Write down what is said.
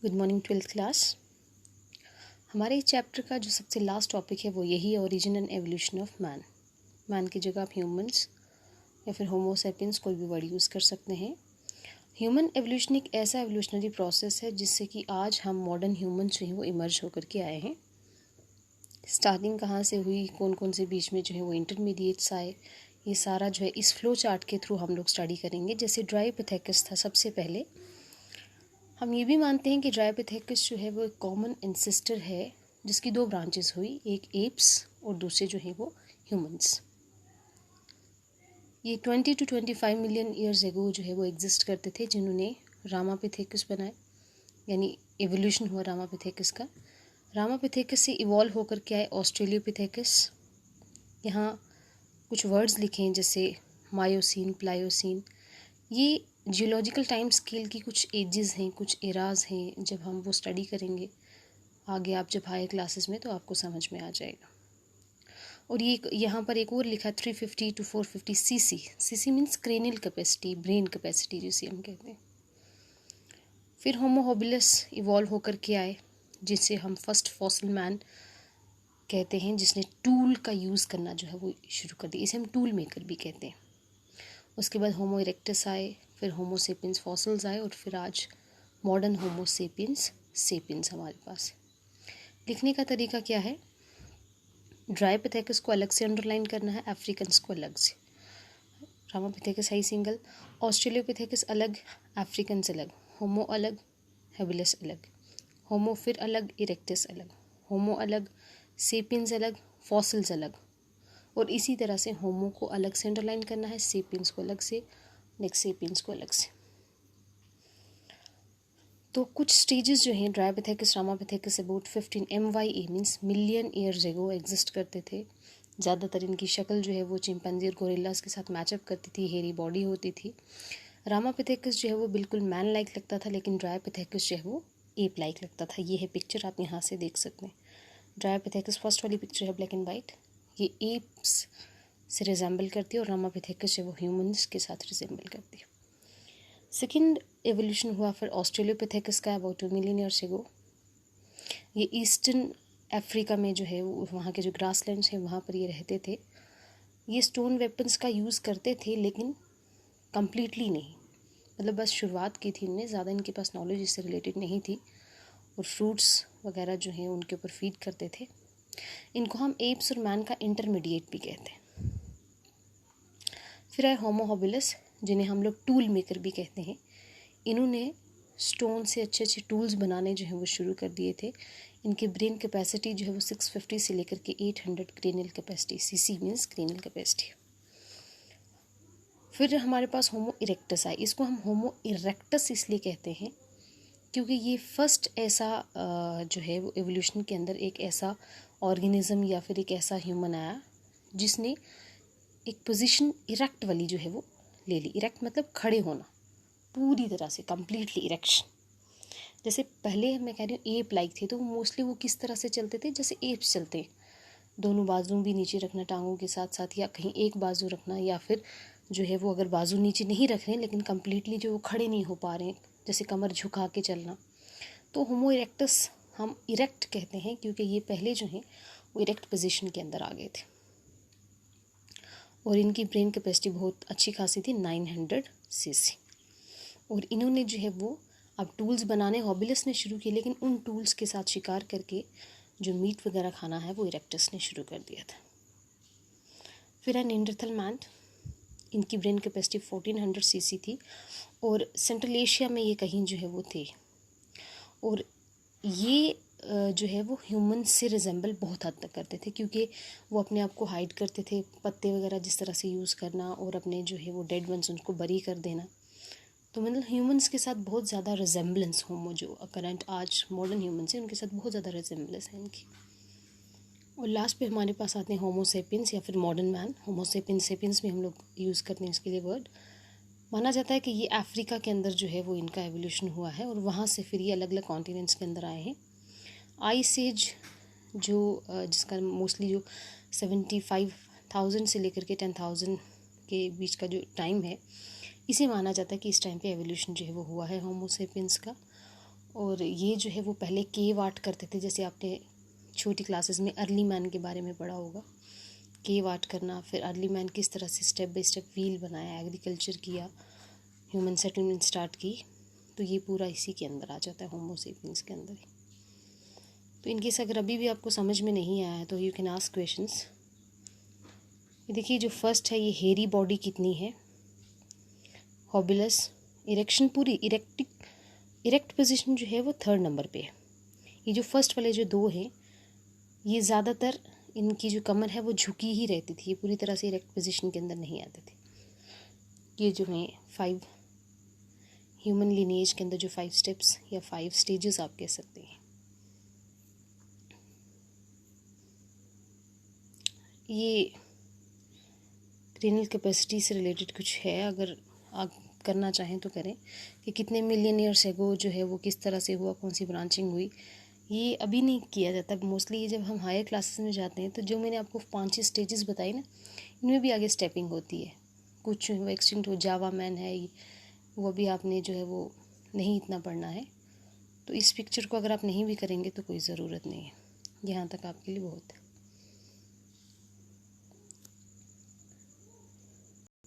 Good morning twelfth class. हमारे इस chapter का जो सबसे लास्ट टॉपिक है वो यही है, origin and evolution of man. Man की जगह आप ह्यूमंस या फिर होमो सैपियंस कोई भी वर्ड यूज़ कर सकते हैं। ह्यूमन एवोल्यूशन एक ऐसा एवोल्यूशनरी प्रोसेस है जिससे कि आज हम मॉडर्न ह्यूमंस जो हैं वो इमर्ज होकर के आए हैं। स्टार्टिंग कहाँ से हुई, कौन कौन से बीच में जो है वो इंटरमीडिएट्स आए, ये सारा जो है इस फ्लो चार्ट के थ्रू हम लोग स्टडी करेंगे। जैसे ड्राइपिथेकस था सबसे पहले। हम ये भी मानते हैं कि ड्राइपिथेकस जो है वो एक कॉमन एंसेस्टर है जिसकी दो ब्रांचेस हुई, एक एप्स और दूसरे जो है वो ह्यूमंस। ये 20 to 25 मिलियन ईयर्स एगो जो है वो एग्जिस्ट करते थे, जिन्होंने रामापिथेकस बनाए, यानी एवोल्यूशन हुआ रामापिथेकस का। रामापिथेकस से इवॉल्व होकर के आए ऑस्ट्रेलियोपिथेकस। यहाँ कुछ वर्ड्स लिखे हैं जैसे मायोसिन, प्लायोसिन। ये जियोलॉजिकल टाइम स्केल की कुछ एजेस हैं, कुछ एराज हैं। जब हम वो स्टडी करेंगे आगे, आप जब हायर क्लासेस में, तो आपको समझ में आ जाएगा। और ये यहाँ पर एक और लिखा 350 to 450 CC. CC means cranial capacity, brain capacity जिसे हम कहते हैं। फिर होमो हॉबिलस इवॉल्व होकर के आए, जिसे हम फर्स्ट फॉसिल मैन कहते हैं, जिसने टूल का यूज़ करना जो है वो शुरू कर दिया। इसे हम टूल मेकर भी कहते हैं। उसके बाद होमो इरेक्टस आए, फिर होमो सेपियंस फॉसिल्स आए, और फिर आज मॉडर्न होमो सेपियंस सेपियंस हमारे पास। लिखने का तरीका क्या है? ड्राइपिथेकस को अलग से अंडरलाइन करना है, अफ्रीकन्स को अलग से। रामापिथेकस हाई सिंगल, ऑस्ट्रेलियोपिथेकस अलग, अफ्रीकन्स अलग, होमो अलग, हेबिलस अलग, होमो फिर अलग, इरेक्टस अलग, होमो अलग, सेपियंस अलग, फॉसिल्स अलग। और इसी तरह से होमो को अलग से अंडरलाइन करना है, सेपियंस को अलग से, नेक्स्ट सेपियंस को अलग से। तो कुछ स्टेजेस जो हैं dryopithecus ramapithecus about 15 MYA means million years ago exist करते थे। ज़्यादातर इनकी शक्ल जो है वो चिंपैंजी और गोरिल्लास के साथ मैचअप करती थी, हेरी बॉडी होती थी। रामापिथेकस जो है वो बिल्कुल मैन लाइक लगता था, लेकिन ड्राइपिथेकस जो है वो एप लाइक लगता था। ये है पिक्चर, आप यहाँ से देख सकते हैं। ड्राइपिथेकस फर्स्ट वाली पिक्चर है ब्लैक एंड वाइट, ये एप्स से रिजेंबल करती है, और रामापिथेकस जो है वो ह्यूमंस के साथ रिजेंबल करती है। सेकेंड एवोल्यूशन हुआ फिर ऑस्ट्रेलियोपिथेकस का अबाउट 2 मिलियन ईयर्स एगो। ये ईस्टर्न अफ्रीका में जो है वो वहाँ के जो ग्रासलैंड्स हैं वहाँ पर ये रहते थे। ये स्टोन वेपन्स का यूज़ करते थे, लेकिन कम्प्लीटली नहीं, मतलब बस शुरुआत की थी इनने, ज़्यादा इनके पास नॉलेज इससे रिलेटेड नहीं थी। और फ्रूट्स वगैरह जो हैं उनके ऊपर फीड करते थे। इनको हम एप्स और मैन का इंटरमीडिएट भी कहते हैं। फिर आए होमो हॉबिलस, जिन्हें हम लोग टूल मेकर भी कहते हैं। इन्होंने स्टोन से अच्छे अच्छे टूल्स बनाने जो हैं वो शुरू कर दिए थे। इनकी ब्रेन कैपेसिटी जो है वो 650 से लेकर के 800 cranial capacity, CC means cranial capacity. फिर हमारे पास होमो इरेक्टस आए। इसको हम होमो इरेक्टस इसलिए कहते हैं क्योंकि ये फर्स्ट ऐसा जो है वो एवोल्यूशन के अंदर एक ऐसा ऑर्गेनिज्म या फिर एक ऐसा ह्यूमन आया जिसने एक पोजीशन इरेक्ट वाली जो है वो ले ली। इरेक्ट मतलब खड़े होना, पूरी तरह से कंप्लीटली इरेक्शन। जैसे पहले मैं कह रही हूँ एप लाइक थे, तो मोस्टली वो किस तरह से चलते थे? जैसे एप्स चलते हैं, दोनों बाजू भी नीचे रखना टांगों के साथ साथ, या कहीं एक बाजू रखना, या फिर जो है वो अगर बाजू नीचे नहीं रख रहे हैं लेकिन कंप्लीटली जो वो खड़े नहीं हो पा रहे हैं, जैसे कमर झुका के चलना, तो होमो इरेक्टस हम इरेक्ट कहते हैं क्योंकि ये पहले जो हैं वो इरेक्ट पोजीशन के अंदर आ गए थे। और इनकी ब्रेन कैपेसिटी बहुत अच्छी खासी थी, 900 सीसी। और इन्होंने जो है वो अब टूल्स बनाने हॉबिलस ने शुरू किए, लेकिन उन टूल्स के साथ शिकार करके जो मीट वगैरह खाना है वो इरेक्टस ने शुरू कर दिया था। फिर है निएंडरथल मैन। इनकी ब्रेन कैपेसिटी 1400 सीसी थी, और सेंट्रल एशिया में ये कहीं जो है वो थे। और ये जो है वो ह्यूमन से रिजेंबल बहुत हद तक करते थे, क्योंकि वो अपने आप को हाइड करते थे, पत्ते वगैरह जिस तरह से यूज़ करना, और अपने जो है वो डेड वंस उनको बरी कर देना। तो मतलब ह्यूमंस के साथ बहुत ज़्यादा रिजेंबलेंस, होमो जो करंट आज मॉडर्न ह्यूमंस हैं उनके साथ बहुत ज़्यादा रिजेंबलेंस है इनकी। और लास्ट पे हमारे पास आते हैं होमो सेपियंस या फिर मॉडर्न मैन। होमो सेपियंस, सेपियंस में हम लोग यूज़ करते हैं इसके लिए वर्ड। माना जाता है कि ये अफ्रीका के अंदर जो है वो इनका एवोल्यूशन हुआ है, और वहाँ से फिर ये अलग अलग कॉन्टिनेंट्स के अंदर आए हैं। आइस एज जो जिसका मोस्टली जो 75,000 से लेकर के 10,000 के बीच का जो टाइम है, इसे माना जाता है कि इस टाइम पे एवोल्यूशन जो है वो हुआ है होमो सेपियंस का। और ये जो है वो पहले केव आर्ट करते थे, जैसे आपने छोटी क्लासेस में अर्ली मैन के बारे में पढ़ा होगा, केव आर्ट करना। फिर अर्ली मैन किस तरह से स्टेप बाय स्टेप व्हील बनाया, एग्रीकल्चर किया, ह्यूमन सेटलमेंट स्टार्ट की, तो ये पूरा इसी के अंदर आ जाता है, होमो सेपियंस के अंदर ही। तो इनकेस अगर अभी भी आपको समझ में नहीं आया है तो यू कैन आस्क क्वेश्चंस। ये देखिए जो फर्स्ट है, ये हेरी बॉडी कितनी है, हॉबिलस, इरेक्शन पूरी इरेक्ट पोजीशन जो है वो 3rd नंबर पे है। ये जो फर्स्ट वाले जो 2 हैं, ये ज़्यादातर इनकी जो कमर है वो झुकी ही रहती थी, ये पूरी तरह से इरेक्ट पोजीशन के अंदर नहीं आते थे। ये जो हैं 5 ह्यूमन लिनिएज के अंदर जो 5 स्टेप्स या 5 स्टेजेस आप कह सकते हैं। ये क्रेनियल कैपेसिटी से रिलेटेड कुछ है, अगर आप करना चाहें तो करें, कि कितने मिलियन ईयर्स एगो जो है वो किस तरह से हुआ, कौन सी ब्रांचिंग हुई। ये अभी नहीं किया जाता मोस्टली, जब हम हायर क्लासेस में जाते हैं तो जो मैंने आपको 5 स्टेजेस बताई ना, इनमें भी आगे स्टेपिंग होती है। कुछ वो एक्सटिंक्ट हो, जावा मैन है, वो भी आपने जो है वो नहीं इतना पढ़ना है। तो इस पिक्चर को अगर आप नहीं भी करेंगे तो कोई ज़रूरत नहीं है, यहाँ तक आपके लिए बहुत है।